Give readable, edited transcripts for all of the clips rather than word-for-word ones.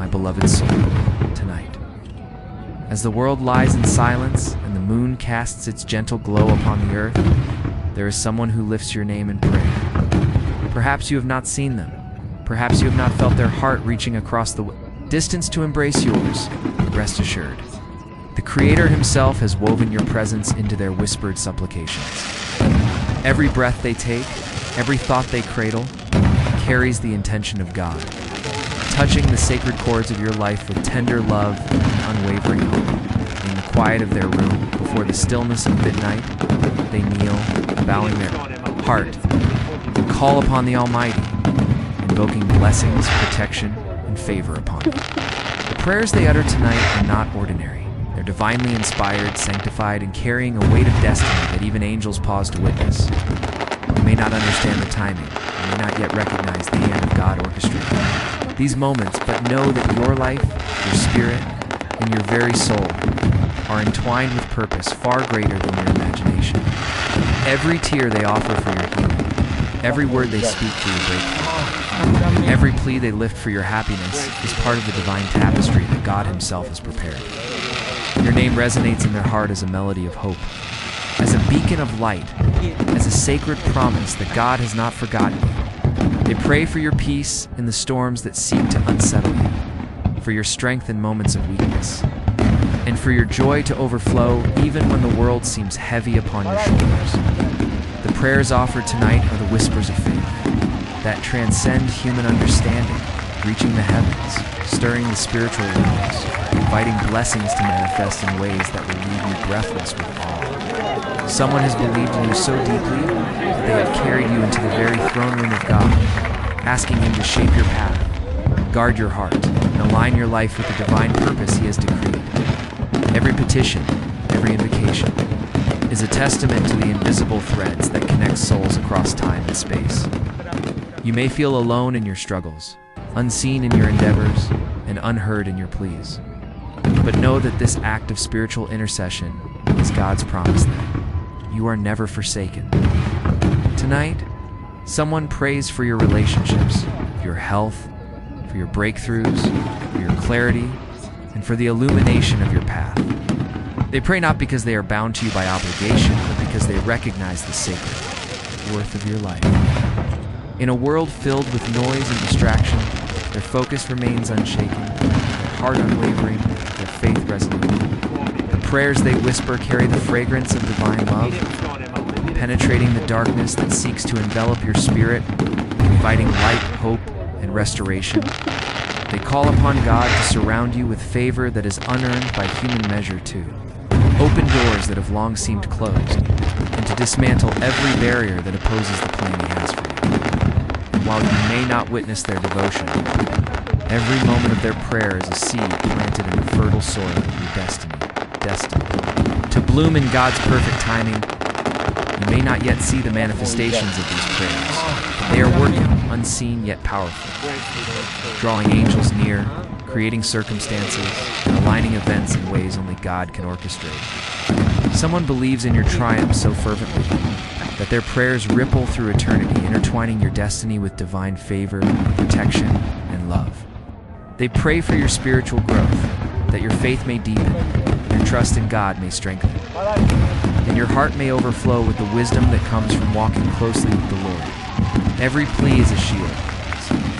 my beloved soul, tonight. As the world lies in silence and the moon casts its gentle glow upon the earth, there is someone who lifts your name in prayer. Perhaps you have not seen them. Perhaps you have not felt their heart reaching across the distance to embrace yours. Rest assured, the Creator Himself has woven your presence into their whispered supplications. Every breath they take, every thought they cradle, carries the intention of God, touching the sacred chords of your life with tender love and unwavering hope. In the quiet of their room, before the stillness of midnight, they kneel, bowing their heart, and call upon the Almighty, invoking blessings, protection, and favor upon them. The prayers they utter tonight are not ordinary. They're divinely inspired, sanctified, and carrying a weight of destiny that even angels pause to witness. You may not understand the timing. You may not yet recognize the hand of God orchestrating these moments, but know that your life, your spirit, and your very soul are entwined with purpose far greater than your imagination. Every tear they offer for your healing, every word they speak for your breakthrough, every plea they lift for your happiness is part of the divine tapestry that God Himself has prepared. Your name resonates in their heart as a melody of hope, as a beacon of light, as a sacred promise that God has not forgotten you. They pray for your peace in the storms that seek to unsettle you, for your strength in moments of weakness, and for your joy to overflow even when the world seems heavy upon your shoulders. The prayers offered tonight are the whispers of faith that transcend human understanding, reaching the heavens, stirring the spiritual realms, inviting blessings to manifest in ways that will leave you breathless with awe. Someone has believed in you so deeply that they have carried you into the very throne room of God, asking Him to shape your path, guard your heart, and align your life with the divine purpose He has decreed. Every petition, every invocation, is a testament to the invisible threads that connect souls across time and space. You may feel alone in your struggles, unseen in your endeavors, and unheard in your pleas. But know that this act of spiritual intercession is God's promise that you are never forsaken. Tonight, someone prays for your relationships, for your health, for your breakthroughs, for your clarity, and for the illumination of your path. They pray not because they are bound to you by obligation, but because they recognize the sacred worth of your life. In a world filled with noise and distraction, their focus remains unshaken, their heart unwavering, their faith resolute. The prayers they whisper carry the fragrance of divine love, penetrating the darkness that seeks to envelop your spirit, inviting light, hope, and restoration. They call upon God to surround you with favor that is unearned by human measure too. Open doors that have long seemed closed, and to dismantle every barrier that opposes the plan He has for you. And while you may not witness their devotion, every moment of their prayer is a seed planted in the fertile soil of your destiny, destined to bloom in God's perfect timing. You may not yet see the manifestations of these prayers, but they are working, unseen yet powerful, drawing angels near, creating circumstances, and aligning events in ways only God can orchestrate. Someone believes in your triumph so fervently that their prayers ripple through eternity, intertwining your destiny with divine favor, protection, and love. They pray for your spiritual growth, that your faith may deepen, your trust in God may strengthen, and your heart may overflow with the wisdom that comes from walking closely with the Lord. Every plea is a shield,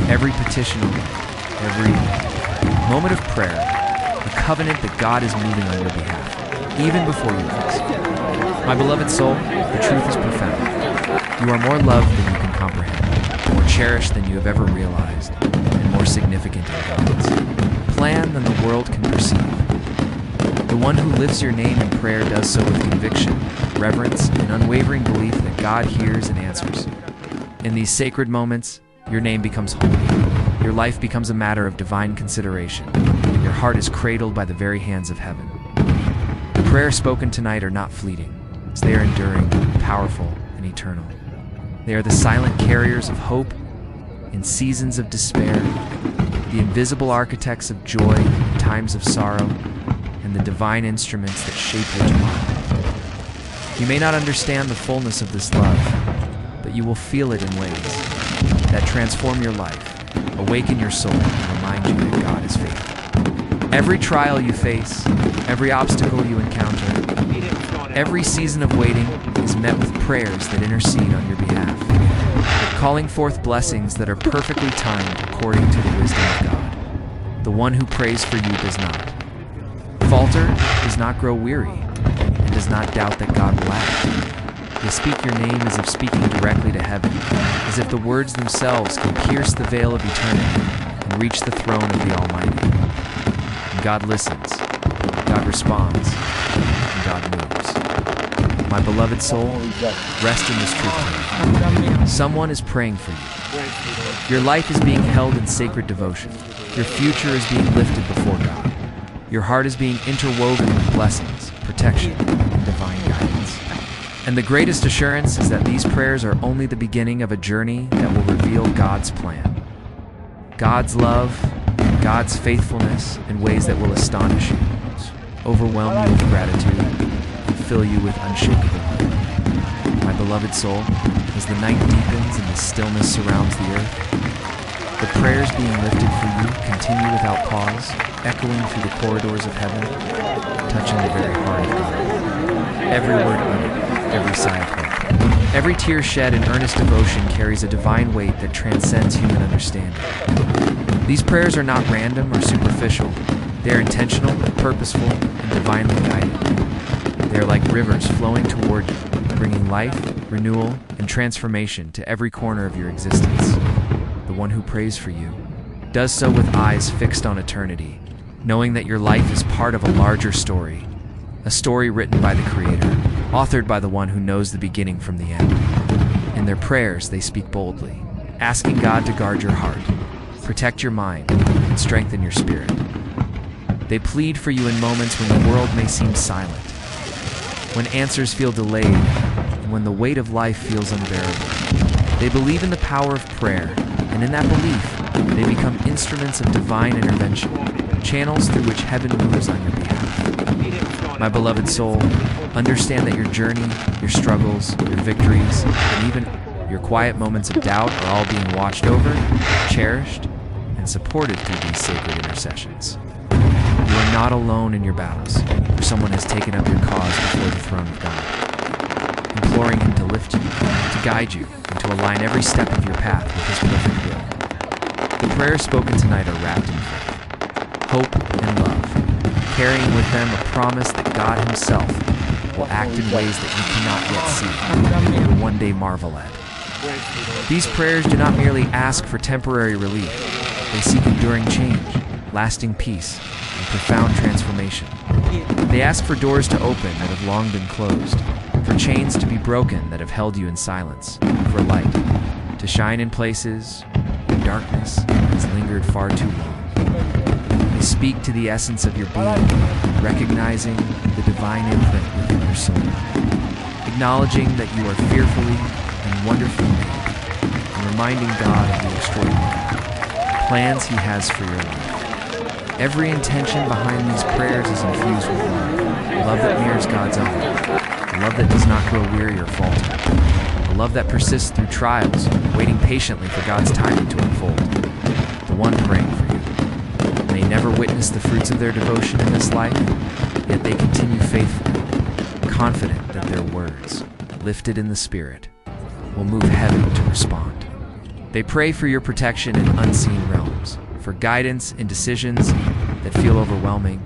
every petition a light, every moment of prayer, a covenant that God is moving on your behalf, even before you ask. My beloved soul, the truth is profound. You are more loved than you can comprehend, more cherished than you have ever realized, and more significant in God's plan than the world can perceive. The one who lifts your name in prayer does so with conviction, reverence, and unwavering belief that God hears and answers. In these sacred moments, your name becomes holy. Your life becomes a matter of divine consideration, and your heart is cradled by the very hands of heaven. The prayers spoken tonight are not fleeting, as they are enduring, powerful, and eternal. They are the silent carriers of hope in seasons of despair, the invisible architects of joy in times of sorrow, and the divine instruments that shape your tomorrow. You may not understand the fullness of this love, but you will feel it in ways that transform your life, awaken your soul, and remind you that God is faithful. Every trial you face, every obstacle you encounter, every season of waiting is met with prayers that intercede on your behalf, calling forth blessings that are perfectly timed according to the wisdom of God. The one who prays for you does not falter, does not grow weary, and does not doubt that God will act. They speak your name as if speaking directly to heaven, as if the words themselves can pierce the veil of eternity and reach the throne of the Almighty. And God listens, God responds, and God moves. My beloved soul, rest in this truth tonight. Someone is praying for you. Your life is being held in sacred devotion. Your future is being lifted before God. Your heart is being interwoven with blessings, protection, and divine guidance. And the greatest assurance is that these prayers are only the beginning of a journey that will reveal God's plan. God's love, God's faithfulness in ways that will astonish you, overwhelm you with gratitude, and fill you with unshakable hope. My beloved soul, as the night deepens and the stillness surrounds the earth, the prayers being lifted for you continue without pause, echoing through the corridors of heaven, touching the very heart of God. Every word uttered, every sigh of hope, every tear shed in earnest devotion carries a divine weight that transcends human understanding. These prayers are not random or superficial. They are intentional, purposeful, and divinely guided. They are like rivers flowing toward you, bringing life, renewal, and transformation to every corner of your existence. The one who prays for you does so with eyes fixed on eternity, knowing that your life is part of a larger story, a story written by the Creator, authored by the one who knows the beginning from the end. In their prayers, they speak boldly, asking God to guard your heart, protect your mind, and strengthen your spirit. They plead for you in moments when the world may seem silent, when answers feel delayed, and when the weight of life feels unbearable. They believe in the power of prayer, and in that belief, they become instruments of divine intervention, channels through which heaven moves on your behalf. My beloved soul, understand that your journey, your struggles, your victories, and even your quiet moments of doubt are all being watched over, cherished, and supported through these sacred intercessions. You are not alone in your battles, for someone has taken up your cause before the throne of God, imploring Him to lift you, to guide you, and to align every step of your path with His perfect will. The prayers spoken tonight are wrapped in faith, hope, and love, carrying with them a promise that God Himself will act in ways that you cannot yet see, and will one day marvel at. These prayers do not merely ask for temporary relief. They seek enduring change, lasting peace, and profound transformation. They ask for doors to open that have long been closed, for chains to be broken that have held you in silence, for light to shine in places where darkness has lingered far too long. They speak to the essence of your being, recognizing the divine imprint within your soul, acknowledging that you are fearfully and wonderfully made, and reminding God of the extraordinary plans He has for your life. Every intention behind these prayers is infused with love that mirrors God's own, a love that does not grow weary or falter, a love that persists through trials, waiting patiently for God's timing to unfold. The one praying for you may never witness the fruits of their devotion in this life, yet they continue faithfully, confident that their words, lifted in the Spirit, will move heaven to respond. They pray for your protection in unseen realms, for guidance in decisions that feel overwhelming,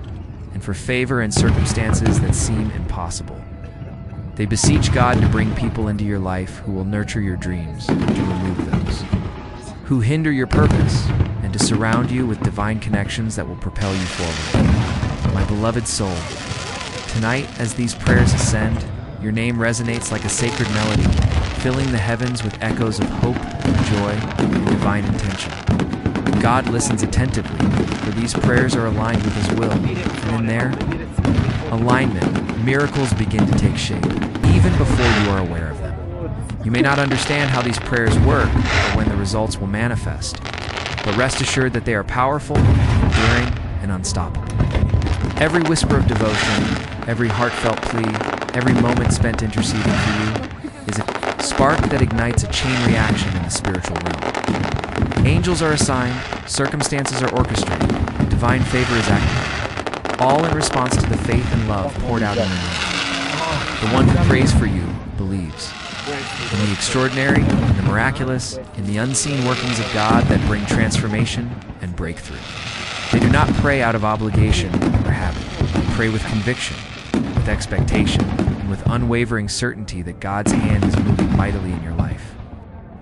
and for favor in circumstances that seem impossible. They beseech God to bring people into your life who will nurture your dreams and to remove those who hinder your purpose, and to surround you with divine connections that will propel you forward. My beloved soul, tonight as these prayers ascend, your name resonates like a sacred melody, filling the heavens with echoes of hope, joy, and divine intention. God listens attentively, for these prayers are aligned with His will, and in their alignment, miracles begin to take shape, even before you are aware of them. You may not understand how these prayers work or when the results will manifest, but rest assured that they are powerful, enduring, and unstoppable. Every whisper of devotion, every heartfelt plea, every moment spent interceding for you is a spark that ignites a chain reaction in the spiritual realm. Angels are assigned, circumstances are orchestrated, divine favor is activated. all in response to the faith and love poured out in your name. The one who prays for you believes in the extraordinary, in the miraculous, in the unseen workings of God that bring transformation and breakthrough. They do not pray out of obligation or habit. They pray with conviction, with expectation, and with unwavering certainty that God's hand is moving mightily in your life.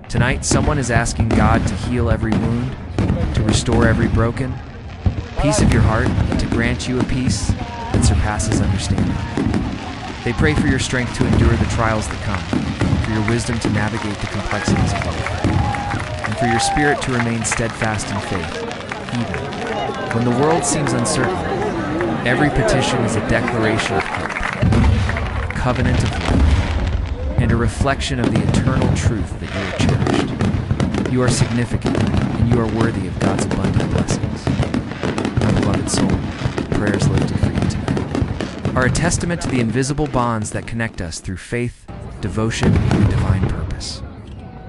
Tonight, someone is asking God to heal every wound, to restore every broken piece of your heart, and to grant you a peace that surpasses understanding. They pray for your strength to endure the trials that come, for your wisdom to navigate the complexities of life, and for your spirit to remain steadfast in faith, even when the world seems uncertain. Every petition is a declaration of hope, a covenant of love, and a reflection of the eternal truth that you are cherished. You are significant, and you are worthy of God's abundant blessings. My beloved soul, prayers lifted for you tonight are a testament to the invisible bonds that connect us through faith, devotion, and divine purpose.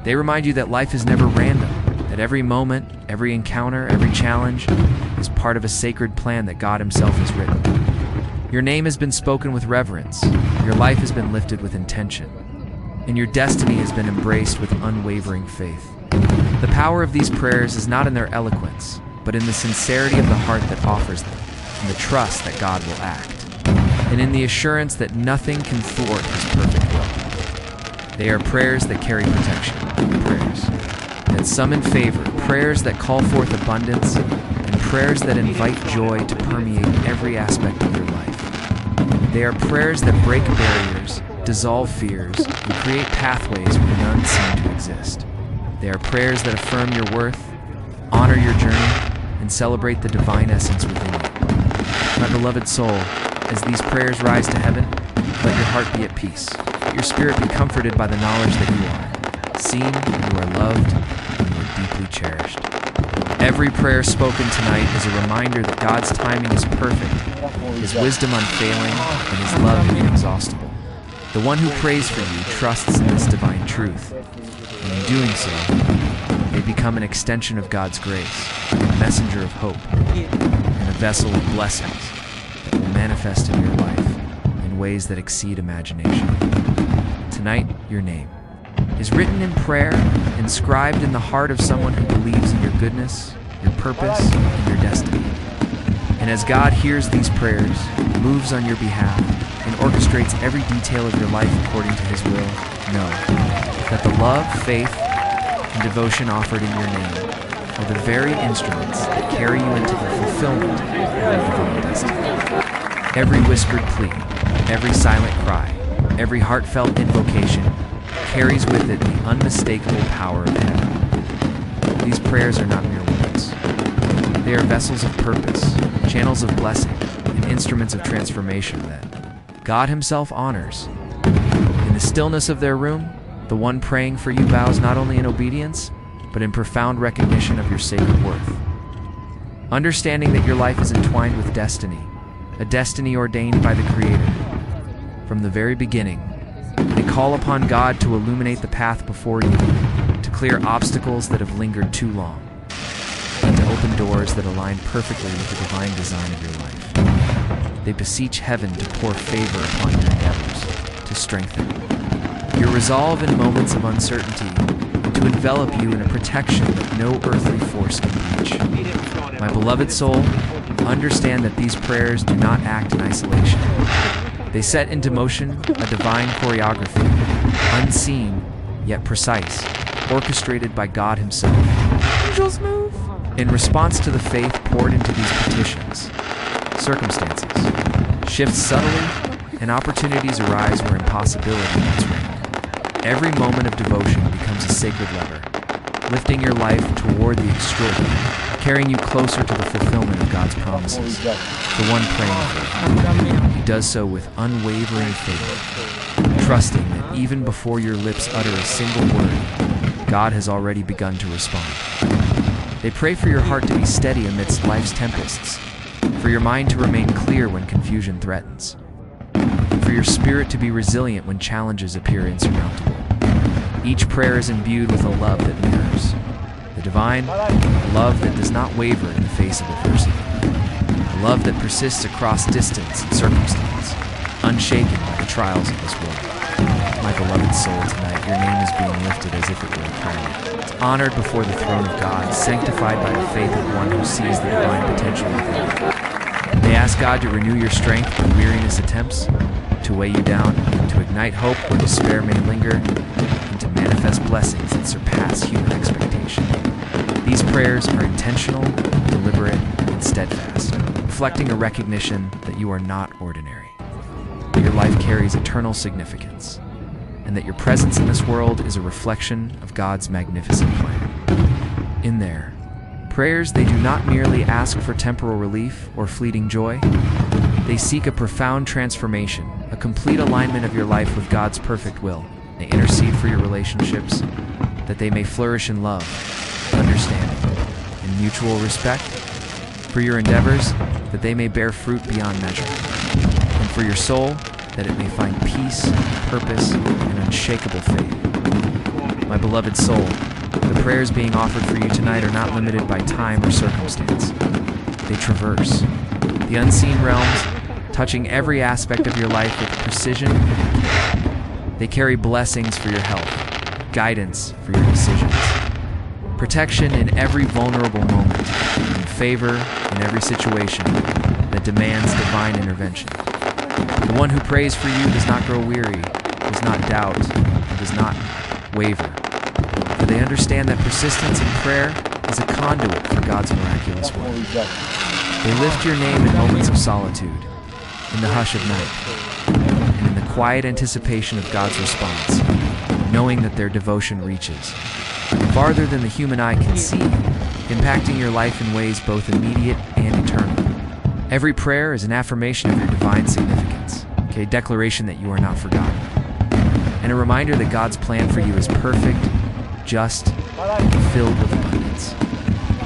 They remind you that life is never random, that every moment, every encounter, every challenge is part of a sacred plan that God Himself has written. Your name has been spoken with reverence, your life has been lifted with intention, and your destiny has been embraced with unwavering faith. The power of these prayers is not in their eloquence, but in the sincerity of the heart that offers them, and the trust that God will act, and in the assurance that nothing can thwart His perfect will. They are prayers that carry protection, prayers that summon favor, prayers that call forth abundance, and prayers that invite joy to permeate every aspect of your life. They are prayers that break barriers, dissolve fears, and create pathways where none seem to exist. They are prayers that affirm your worth, honor your journey, and celebrate the divine essence within you. My beloved soul, as these prayers rise to heaven, let your heart be at peace. Let your spirit be comforted by the knowledge that you are seen, you are loved, and you are deeply cherished. Every prayer spoken tonight is a reminder that God's timing is perfect, His wisdom unfailing, and His love inexhaustible. The one who prays for you trusts in this divine truth, and in doing so, they become an extension of God's grace, a messenger of hope, and a vessel of blessings that will manifest in your life in ways that exceed imagination. Tonight, your name is written in prayer, inscribed in the heart of someone who believes in your goodness, your purpose, and your destiny. And as God hears these prayers, moves on your behalf, and orchestrates every detail of your life according to His will, know that the love, faith, and devotion offered in your name are the very instruments that carry you into the fulfillment of your divine destiny. Every whispered plea, every silent cry, every heartfelt invocation carries with it the unmistakable power of heaven. These prayers are not mere words. They are vessels of purpose, channels of blessing, and instruments of transformation that God Himself honors. In the stillness of their room, the one praying for you bows not only in obedience, but in profound recognition of your sacred worth. Understanding that your life is entwined with destiny, a destiny ordained by the Creator. From the very beginning, they call upon God to illuminate the path before you, to clear obstacles that have lingered too long, and to open doors that align perfectly with the divine design of your life. They beseech heaven to pour favor upon your endeavors, to strengthen your resolve in moments of uncertainty, and to envelop you in a protection that no earthly force can reach. My beloved soul, understand that these prayers do not act in isolation. They set into motion a divine choreography, unseen yet precise, orchestrated by God Himself. Angels move! In response to the faith poured into these petitions, circumstances shift subtly, and opportunities arise where impossibility meets reality. Every moment of devotion becomes a sacred lever, lifting your life toward the extraordinary, carrying you closer to the fulfillment of God's promises. The one praying for you, He does so with unwavering faith, trusting that even before your lips utter a single word, God has already begun to respond. They pray for your heart to be steady amidst life's tempests, for your mind to remain clear when confusion threatens, for your spirit to be resilient when challenges appear insurmountable. Each prayer is imbued with a love that mirrors the divine, a love that does not waver in the face of adversity. a love that persists across distance and circumstance, unshaken by the trials of this world. My beloved soul, tonight your name is being lifted as if it were a prayer. It's honored before the throne of God, sanctified by the faith of one who sees the divine potential within you. May ask God to renew your strength when weariness attempts to weigh you down, to ignite hope where despair may linger, and to manifest blessings that surpass human expectation. These prayers are intentional, deliberate, and steadfast, reflecting a recognition that you are not ordinary, that your life carries eternal significance, and that your presence in this world is a reflection of God's magnificent plan. In their prayers, they do not merely ask for temporal relief or fleeting joy. They seek a profound transformation, a complete alignment of your life with God's perfect will. They intercede for your relationships, that they may flourish in love, understanding, and mutual respect. For your endeavors, that they may bear fruit beyond measure. And for your soul, that it may find peace, purpose, and unshakable faith. My beloved soul, the prayers being offered for you tonight are not limited by time or circumstance. They traverse the unseen realms, touching every aspect of your life with precision. They carry blessings for your health, guidance for your decisions, protection in every vulnerable moment, and favor in every situation that demands divine intervention. The one who prays for you does not grow weary, does not doubt, and does not waver. For they understand that persistence in prayer is a conduit for God's miraculous work. They lift your name in moments of solitude, in the hush of night, and in the quiet anticipation of God's response, knowing that their devotion reaches farther than the human eye can see, impacting your life in ways both immediate and eternal. Every prayer is an affirmation of your divine significance, a declaration that you are not forgotten, and a reminder that God's plan for you is perfect, just, and filled with abundance.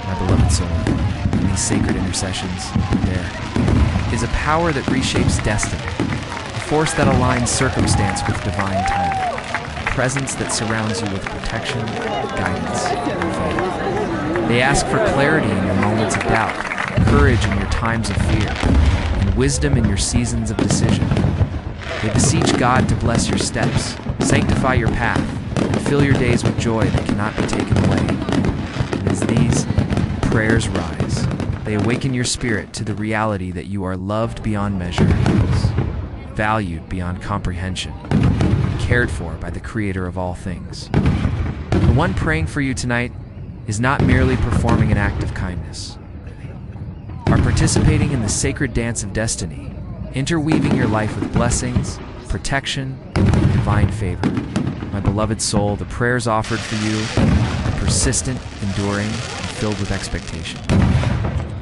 My beloved soul, in these sacred intercessions, there is a power that reshapes destiny, a force that aligns circumstance with divine timing, a presence that surrounds you with protection, guidance, and faith. They ask for clarity in your moments of doubt, courage in your times of fear, and wisdom in your seasons of decision. They beseech God to bless your steps, sanctify your path, and fill your days with joy that cannot be taken away. And as these prayers rise, they awaken your spirit to the reality that you are loved beyond measure, valued beyond comprehension, and cared for by the Creator of all things. The one praying for you tonight is not merely performing an act of kindness, are participating in the sacred dance of destiny, interweaving your life with blessings, protection, and divine favor. My beloved soul, the prayers offered for you are persistent, enduring, and filled with expectation.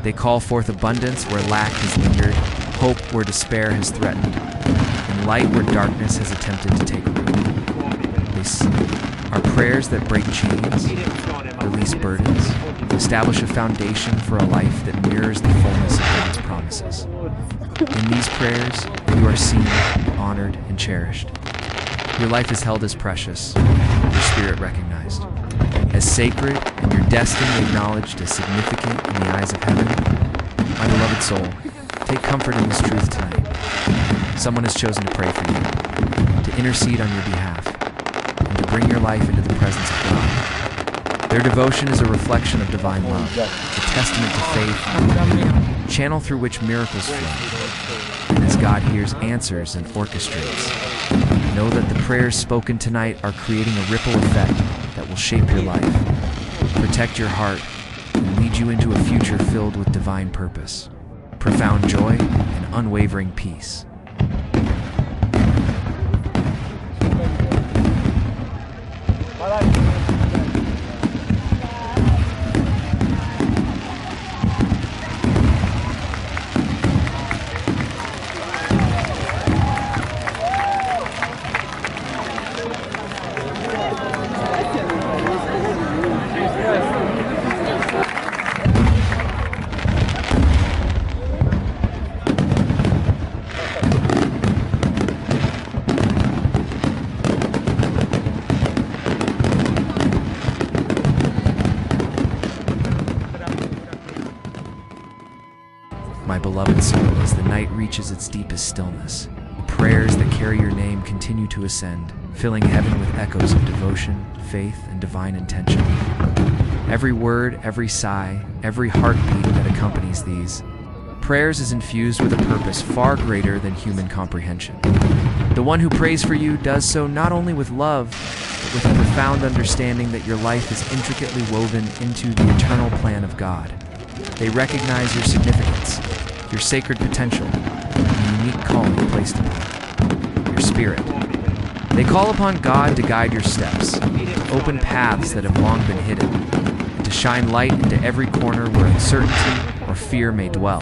They call forth abundance where lack has lingered, hope where despair has threatened, and light where darkness has attempted to take root. These are prayers that break chains, release burdens, establish a foundation for a life that mirrors the fullness of God's promises. In these prayers, you are seen, honored, and cherished. Your life is held as precious, your spirit recognized as sacred, and your destiny acknowledged as significant in the eyes of heaven. My beloved soul, take comfort in this truth tonight. Someone has chosen to pray for you, to intercede on your behalf, and to bring your life into the presence of God. Their devotion is a reflection of divine love, a testament to faith, a channel through which miracles flow. And as God hears answers and orchestrates, know that the prayers spoken tonight are creating a ripple effect that will shape your life, protect your heart, and lead you into a future filled with divine purpose, profound joy, and unwavering peace. my beloved soul, as the night reaches its deepest stillness. The prayers that carry your name continue to ascend, filling heaven with echoes of devotion, faith, and divine intention. Every word, every sigh, every heartbeat that accompanies these prayers is infused with a purpose far greater than human comprehension. The one who prays for you does so not only with love, but with a profound understanding that your life is intricately woven into the eternal plan of God. They recognize your significance, your sacred potential, and the unique calling placed upon your spirit. They call upon God to guide your steps, to open paths that have long been hidden, and to shine light into every corner where uncertainty or fear may dwell.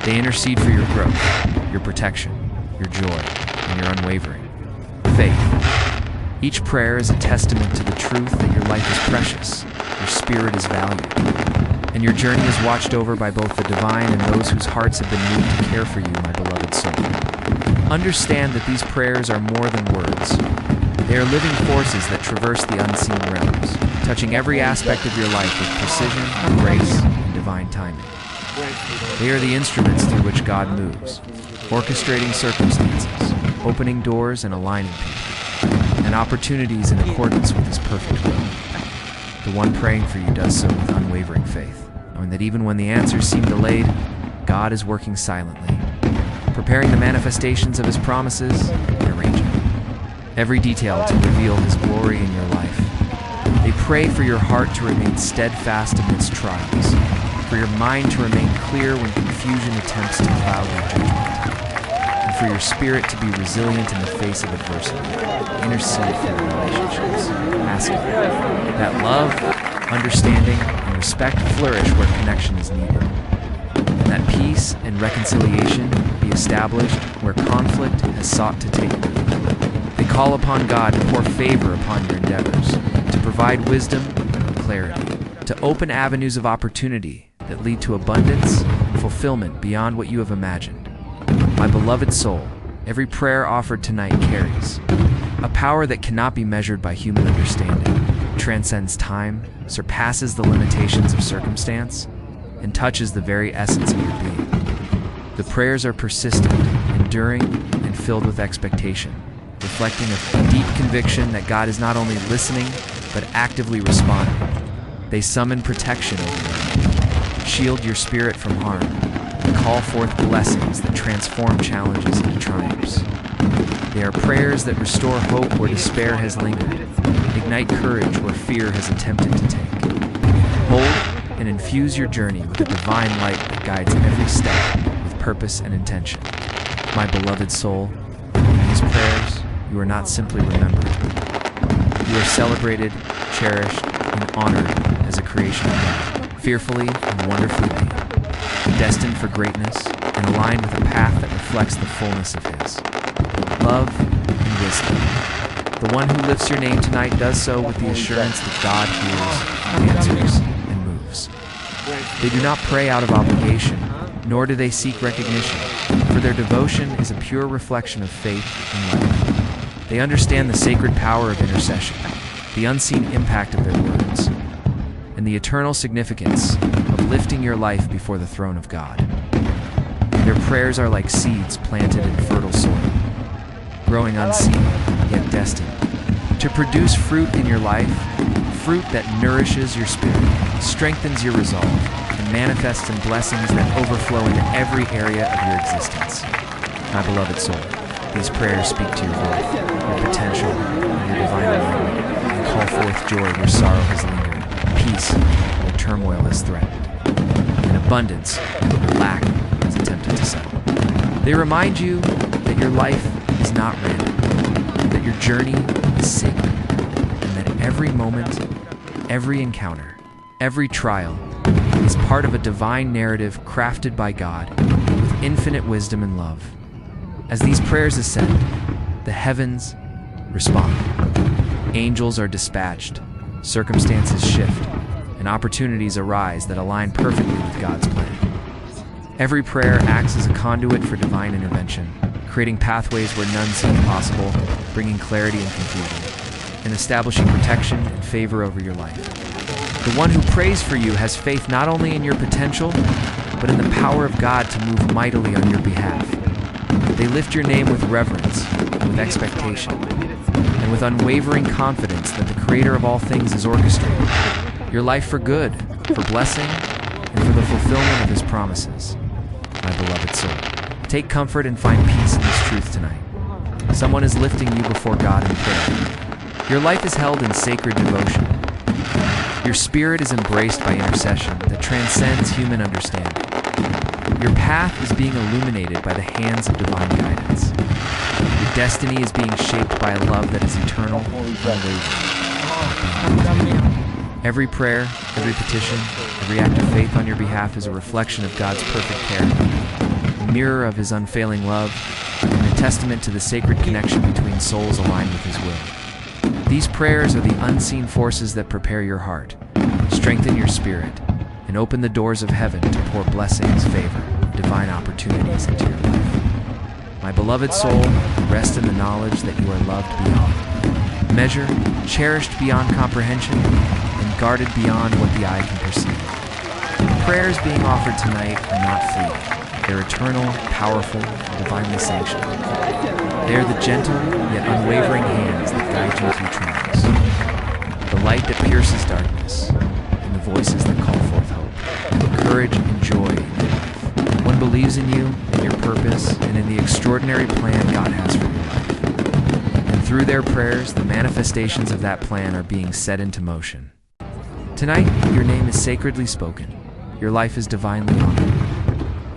They intercede for your growth, your protection, your joy, and your unwavering faith. Each prayer is a testament to the truth that your life is precious, your spirit is valued, and your journey is watched over by both the divine and those whose hearts have been moved to care for you, my beloved soul. Understand that these prayers are more than words. They are living forces that traverse the unseen realms, touching every aspect of your life with precision, grace, and divine timing. They are the instruments through which God moves, orchestrating circumstances, opening doors and aligning people, and opportunities in accordance with His perfect will. The one praying for you does so with unwavering faith, knowing that even when the answers seem delayed, God is working silently, preparing the manifestations of His promises and arranging every detail to reveal His glory in your life. They pray for your heart to remain steadfast amidst trials, for your mind to remain clear when confusion attempts to cloud your judgment, and for your spirit to be resilient in the face of adversity. Intercede for your relationships, asking that love, understanding, and respect flourish where connection is needed, and that peace and reconciliation be established where conflict has sought to take root. They call upon God to pour favor upon your endeavors, to provide wisdom and clarity, to open avenues of opportunity that lead to abundance and fulfillment beyond what you have imagined. My beloved soul, every prayer offered tonight carries a power that cannot be measured by human understanding, transcends time, surpasses the limitations of circumstance, and touches the very essence of your being. The prayers are persistent, enduring, and filled with expectation, reflecting a deep conviction that God is not only listening, but actively responding. They summon protection over you, shield your spirit from harm, and call forth blessings that transform challenges into triumphs. They are prayers that restore hope where despair has lingered, ignite courage where fear has attempted to take. Hold and infuse your journey with a divine light that guides every step with purpose and intention. My beloved soul, in these prayers, you are not simply remembered. You are celebrated, cherished, and honored as a creation of God, fearfully and wonderfully made, destined for greatness and aligned with a path that reflects the fullness of His love and wisdom. The one who lifts your name tonight does so with the assurance that God hears, answers, and moves. They do not pray out of obligation, nor do they seek recognition, for their devotion is a pure reflection of faith and love. They understand the sacred power of intercession, the unseen impact of their words, and the eternal significance of lifting your life before the throne of God. Their prayers are like seeds planted in fertile soil, growing unseen, yet destined to produce fruit in your life, fruit that nourishes your spirit, strengthens your resolve, and manifests in blessings that overflow into every area of your existence. My beloved soul, these prayers speak to your worth, your potential, and your divine alignment, and call forth joy where sorrow has lingered, peace where turmoil has threatened, and abundance where lack has attempted to settle. They remind you that your life is not random, that your journey is sacred, and that every moment, every encounter, every trial is part of a divine narrative crafted by God with infinite wisdom and love. As these prayers ascend, the heavens respond. Angels are dispatched, circumstances shift, and opportunities arise that align perfectly with God's plan. Every prayer acts as a conduit for divine intervention, creating pathways where none seem possible, bringing clarity and confusion, and establishing protection and favor over your life. The one who prays for you has faith not only in your potential, but in the power of God to move mightily on your behalf. They lift your name with reverence, with expectation, and with unwavering confidence that the Creator of all things is orchestrating your life for good, for blessing, and for the fulfillment of His promises. My beloved soul, take comfort and find peace in this truth tonight. Someone is lifting you before God in prayer. Your life is held in sacred devotion. Your spirit is embraced by intercession that transcends human understanding. Your path is being illuminated by the hands of divine guidance. Your destiny is being shaped by a love that is eternal and unwavering. Every prayer, every petition, every act of faith on your behalf is a reflection of God's perfect care, a mirror of His unfailing love, and a testament to the sacred connection between souls aligned with His will. These prayers are the unseen forces that prepare your heart, strengthen your spirit, and open the doors of heaven to pour blessings, favor, and divine opportunities into your life. My beloved soul, rest in the knowledge that you are loved beyond measure, cherished beyond comprehension, and guarded beyond what the eye can perceive. The prayers being offered tonight are not fleeting. They're eternal, powerful, and divinely sanctioned. They are the gentle, yet unwavering hands that guide you through trials. The light that pierces darkness, and the voices that call forth hope, courage and joy in your life. One believes in you, in your purpose, and in the extraordinary plan God has for your life. And through their prayers, the manifestations of that plan are being set into motion. Tonight, your name is sacredly spoken. Your life is divinely honored.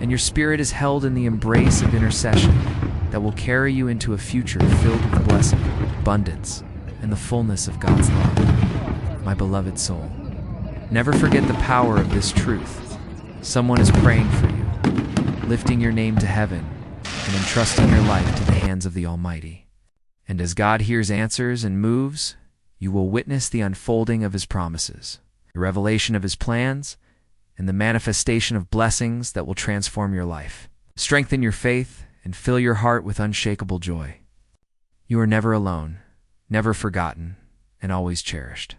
And your spirit is held in the embrace of intercession that will carry you into a future filled with blessing, abundance, and the fullness of God's love. My beloved soul, never forget the power of this truth. Someone is praying for you, lifting your name to heaven, and entrusting your life to the hands of the Almighty. And as God hears answers and moves, you will witness the unfolding of His promises, the revelation of His plans, and the manifestation of blessings that will transform your life, strengthen your faith, and fill your heart with unshakable joy. You are never alone, never forgotten, and always cherished.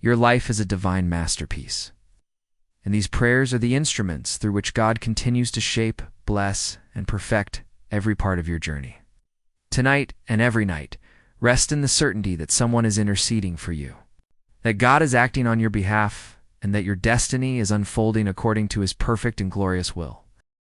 Your life is a divine masterpiece. And these prayers are the instruments through which God continues to shape, bless, and perfect every part of your journey. Tonight and every night, rest in the certainty that someone is interceding for you, that God is acting on your behalf, and that your destiny is unfolding according to His perfect and glorious will.